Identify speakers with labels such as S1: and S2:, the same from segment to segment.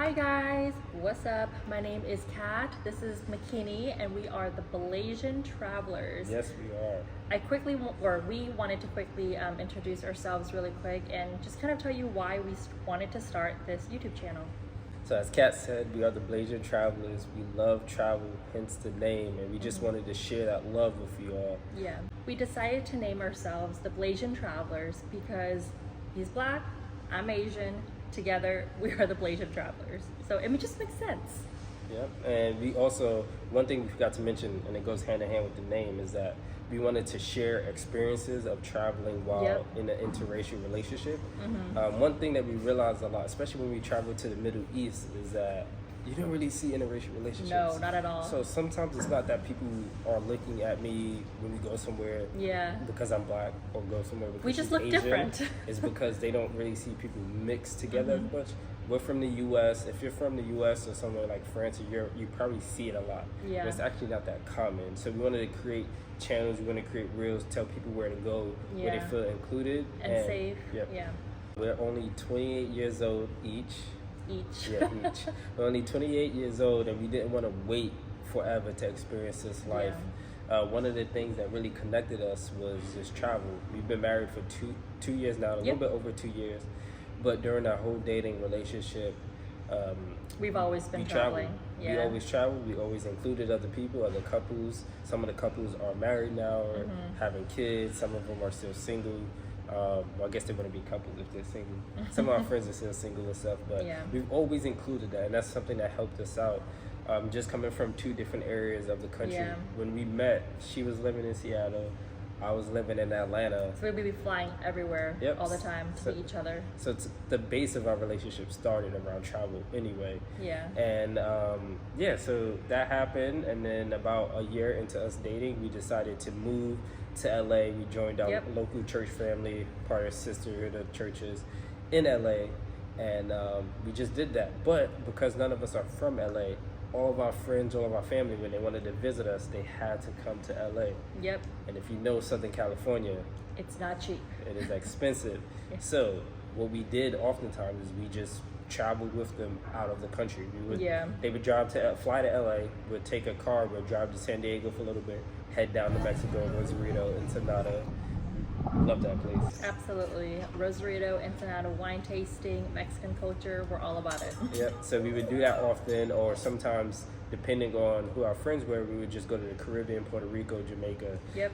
S1: Hi guys, what's up? My name is Kat, this is McKinney, and we are the Blasian Travelers.
S2: Yes, we are.
S1: We wanted to quickly introduce ourselves really quick and just kind of tell you why we wanted to start this YouTube channel.
S2: So as Kat said, we are the Blasian Travelers. We love travel, hence the name, and we just wanted to share that love with you all.
S1: Yeah, we decided to name ourselves the Blasian Travelers because he's Black, I'm Asian. Together, we are the Blasian Travelers. So it just makes sense.
S2: Yep, and we also, one thing we forgot to mention, and it goes hand in hand with the name, is that we wanted to share experiences of traveling while in an interracial relationship. One thing that we realized a lot, especially when we travel to the Middle East, is that you don't really see interracial relationships.
S1: No, not at all.
S2: So sometimes it's not that people are looking at me when we go somewhere because I'm Black, or go somewhere because
S1: we just
S2: she's
S1: look
S2: Asian.
S1: different.
S2: It's because they don't really see people mixed together as much. We're from the U.S. If you're from the U.S. or somewhere like France or Europe, you probably see it a lot.
S1: Yeah.
S2: But it's actually not that common. So we wanted to create channels, we want to create reels, tell people where to go, where they feel included.
S1: And safe.
S2: Yep.
S1: Yeah.
S2: We're only 28 years old each.
S1: Each.
S2: We're only 28 years old, and we didn't want to wait forever to experience this life. One of the things that really connected us was just travel. We've been married for two years now, a little bit over 2 years. But during our whole dating relationship,
S1: we've always been traveling.
S2: We always traveled. We always included other people, other couples. Some of the couples are married now or having kids. Some of them are still single. Well, I guess they want to be couples if they're single. Some of our friends are still single and stuff, but we've always included that, and that's something that helped us out. Just coming from two different areas of the country. When we met, she was living in Seattle, I was living in Atlanta.
S1: So we'd be flying everywhere all the time to meet each other.
S2: So it's the base of our relationship started around travel anyway.
S1: Yeah.
S2: And so that happened, and then about a year into us dating, we decided to move to LA. We joined our local church family, part of sisterhood of churches in LA, and we just did that. But because none of us are from LA, all of our friends, all of our family, when they wanted to visit us, they had to come to LA. Yep. And if you know Southern California,
S1: it's not cheap.
S2: It is expensive. So what we did oftentimes is we just traveled with them out of the country. They would fly to LA, would take a car, would drive to San Diego for a little bit, head down to Mexico, Rosarito, Ensenada. Love that place.
S1: Absolutely. Rosarito, Ensenada, wine tasting, Mexican culture, we're all about it.
S2: Yep. So we would do that often, or sometimes, depending on who our friends were, we would just go to the Caribbean, Puerto Rico, Jamaica. Yep.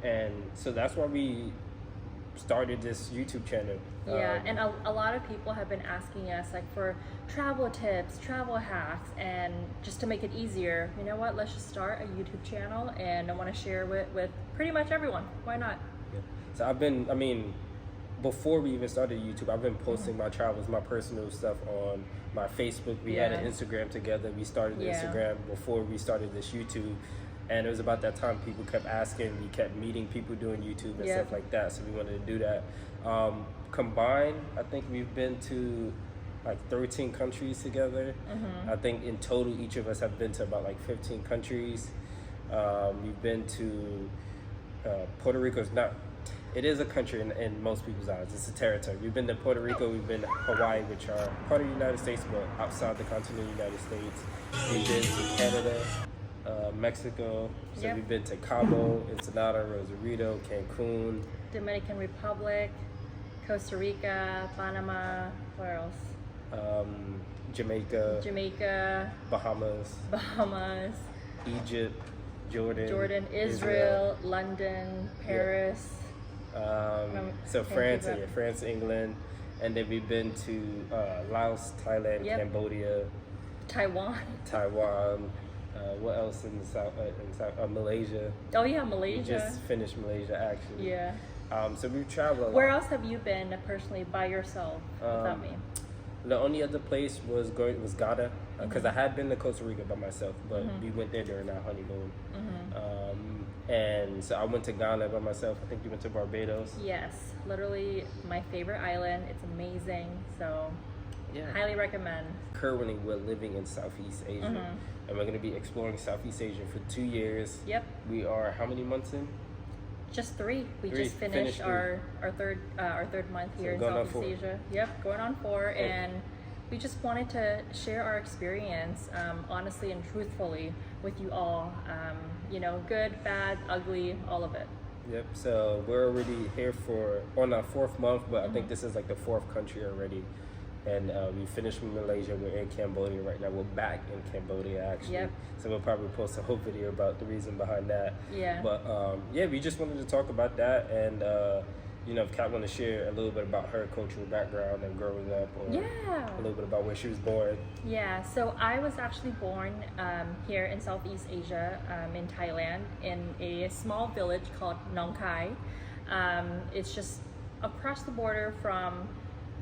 S2: And so that's why we started this YouTube channel.
S1: And a lot of people have been asking us like for travel tips, travel hacks, and just to make it easier, you know what, let's just start a YouTube channel, and I want to share with pretty much everyone. Why not?
S2: So before we even started YouTube, I've been posting my travels, my personal stuff on my Facebook. We had an Instagram together. We started Instagram before we started this YouTube. And it was about that time people kept asking, we kept meeting people doing YouTube and stuff like that. So we wanted to do that. Combined, I think we've been to like 13 countries together. I think in total, each of us have been to about like 15 countries. We've been to Puerto Rico. It is a country in most people's eyes. It's a territory. We've been to Puerto Rico, we've been to Hawaii, which are part of the United States, but outside the continental United States. We've been to Canada, Mexico. So we've been to Cabo, Ensenada, Rosarito, Cancun,
S1: Dominican Republic, Costa Rica, Panama, where else?
S2: Jamaica, Bahamas, Egypt, Jordan,
S1: Israel, London, Paris.
S2: So France, England, and then we've been to Laos, Thailand, Cambodia, Taiwan. What else in South? Malaysia.
S1: Oh yeah, Malaysia.
S2: We just finished Malaysia actually. Yeah. So we've traveled a lot.
S1: Where else have you been personally by yourself without me?
S2: The only other place was Ghana, because I had been to Costa Rica by myself, but we went there during our honeymoon. And so I went to Ghana by myself. I think you went to Barbados.
S1: Yes, literally my favorite island. It's amazing. So highly recommend.
S2: Currently, we're living in Southeast Asia, and we're going to be exploring Southeast Asia for 2 years. Yep. We are how many months in?
S1: Just 3. We just finished our third month here in Southeast Asia. Yep, going on 4, and we just wanted to share our experience honestly and truthfully with you all. Good, bad, ugly, all of it.
S2: Yep. So we're already here on our 4th month, but I think this is like the 4th country already. And we finished with Malaysia. We're in Cambodia right now. We're back in Cambodia actually.
S1: Yep.
S2: So we'll probably post a whole video about the reason behind that.
S1: Yeah.
S2: But we just wanted to talk about that, and if Kat want to share a little bit about her cultural background and growing up, or a little bit about where she was born.
S1: Yeah, so I was actually born here in Southeast Asia, in Thailand, in a small village called Nong Khai. It's just across the border from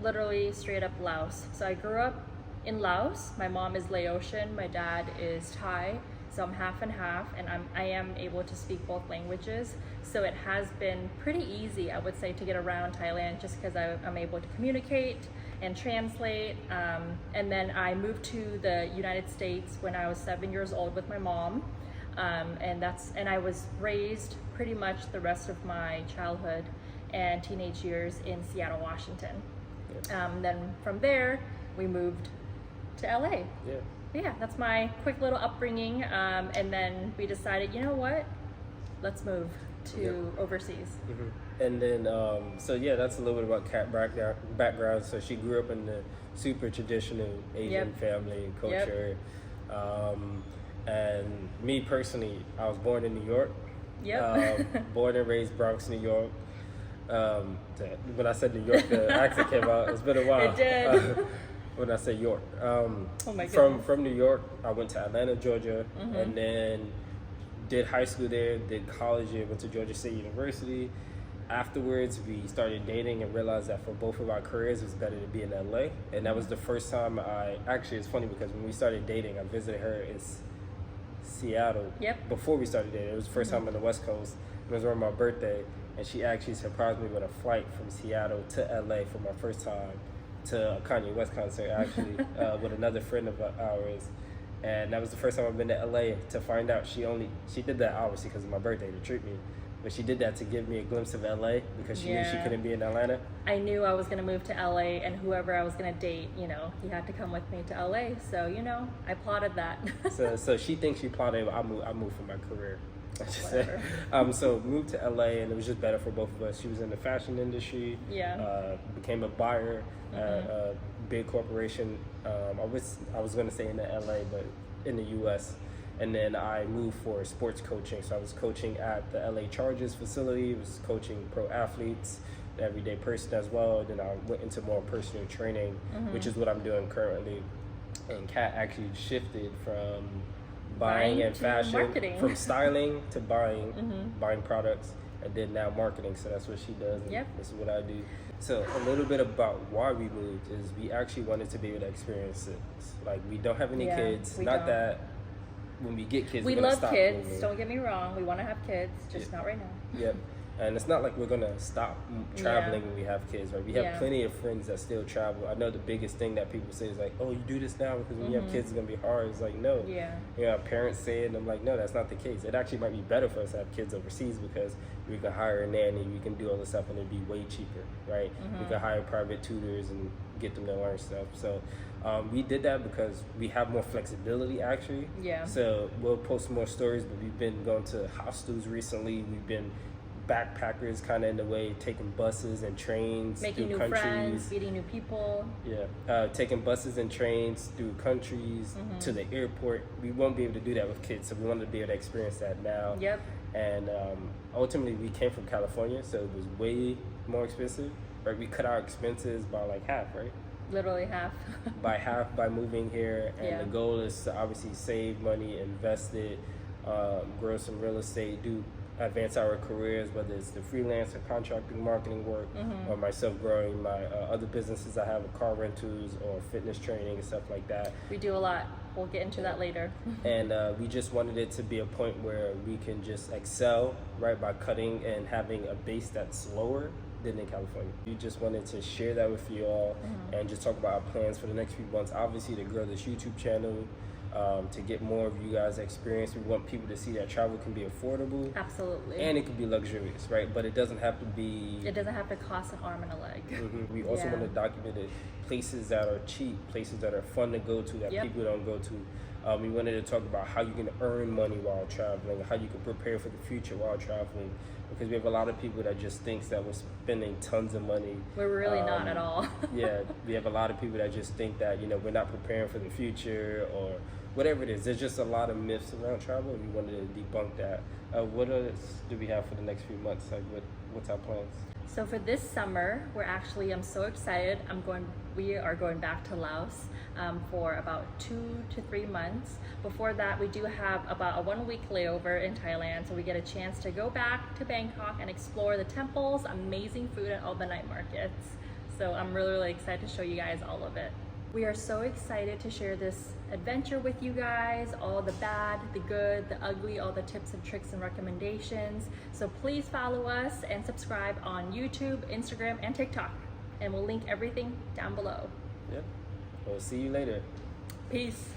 S1: literally straight up Laos. So I grew up in Laos. My mom is Laotian, my dad is Thai. So I'm half and half, and I am able to speak both languages. So it has been pretty easy, I would say, to get around Thailand just because I'm able to communicate and translate. And then I moved to the United States when I was 7 years old with my mom. And I was raised pretty much the rest of my childhood and teenage years in Seattle, Washington. Then from there, we moved to LA. Yeah, that's my quick little upbringing. And then we decided, you know what? Let's move to overseas.
S2: And then, that's a little bit about Kat background. So she grew up in the super traditional Asian family and culture. And me personally, I was born in New York. Born and raised Bronx, New York. When I said New York, the accent came out. It's been a while.
S1: It did.
S2: When I say York.
S1: My
S2: from New York, I went to Atlanta, Georgia, and then did high school there, did college there, went to Georgia State University. Afterwards, we started dating and realized that for both of our careers, it was better to be in LA. And that was the first time it's funny because when we started dating, I visited her in Seattle. Before we started dating. It was the first time on the West Coast. It was around my birthday, and she actually surprised me with a flight from Seattle to LA for my first time to a Kanye West concert, actually, with another friend of ours. And that was the first time I've been to LA. To find out she did that obviously because of my birthday to treat me, but she did that to give me a glimpse of LA because she knew she couldn't be in Atlanta.
S1: I knew I was going to move to LA, and whoever I was going to date, he had to come with me to LA. So, I plotted that.
S2: so she thinks she plotted, I moved for my career. So moved to LA, and it was just better for both of us. She was in the fashion industry. Became a buyer at a big corporation. I was going to say in the LA, but in the US. And then I moved for sports coaching. So I was coaching at the LA Chargers facility. I was coaching pro athletes, the everyday person as well. Then I went into more personal training, which is what I'm doing currently. And Kat actually shifted from buying and fashion,
S1: marketing.
S2: From styling to buying products, and then now marketing. So that's what she does, and this is what I do. So a little bit about why we moved is we actually wanted to be able to experience it. Like, we don't have any kids. Not that when we get kids,
S1: we
S2: we're gonna
S1: love
S2: stop
S1: kids.
S2: moving.
S1: Don't get me wrong. We want to have kids, just not right now.
S2: And it's not like we're gonna stop traveling when we have kids, right? We have plenty of friends that still travel. I know the biggest thing that people say is like, "Oh, you do this now because when you have kids, it's gonna be hard." It's like, no. Our parents say it, and I'm like, no, that's not the case. It actually might be better for us to have kids overseas because we can hire a nanny, we can do all this stuff, and it'd be way cheaper, right? We can hire private tutors and get them to learn stuff. So we did that because we have more flexibility, actually. So we'll post more stories, but we've been going to hostels recently. We've been backpackers, kind of in the way, taking buses and trains,
S1: making
S2: through
S1: new
S2: countries.
S1: friends, meeting new people.
S2: Taking buses and trains through countries to the airport. We won't be able to do that with kids, so we wanted to be able to experience that now. And ultimately, we came from California, so it was way more expensive. Right, we cut our expenses by like half, right?
S1: Literally half.
S2: By half by moving here, and the goal is to obviously save money, invest it, grow some real estate, advance our careers, whether it's the freelance or contracting marketing work, or myself growing my other businesses I have, car rentals or fitness training and stuff like that.
S1: We do a lot. We'll get into that later.
S2: And we just wanted it to be a point where we can just excel, right, by cutting and having a base that's lower than in California. We just wanted to share that with you all and just talk about our plans for the next few months. Obviously, to grow this YouTube channel, to get more of you guys' experience. We want people to see that travel can be affordable.
S1: Absolutely.
S2: And it can be luxurious, right? But it doesn't have to be...
S1: It doesn't have to cost an arm and a leg.
S2: Mm-hmm. We also want to document it, places that are cheap, places that are fun to go to, that people don't go to. We wanted to talk about how you can earn money while traveling, how you can prepare for the future while traveling, because we have a lot of people that just thinks that we're spending tons of money.
S1: We're really not at all.
S2: Yeah, we have a lot of people that just think that, you know, we're not preparing for the future or whatever it is. There's just a lot of myths around travel, and we wanted to debunk that. What else do we have for the next few months? Like, what's our plans?
S1: So for this summer, I'm so excited. We are going back to Laos for about 2 to 3 months. Before that, we do have about a 1 week layover in Thailand, so we get a chance to go back to Bangkok and explore the temples, amazing food, and all the night markets. So I'm really, really excited to show you guys all of it. We are so excited to share this adventure with you guys, all the bad, the good, the ugly, all the tips and tricks and recommendations. So please follow us and subscribe on YouTube, Instagram, and TikTok. And we'll link everything down below.
S2: Yep. We'll see you later.
S1: Peace.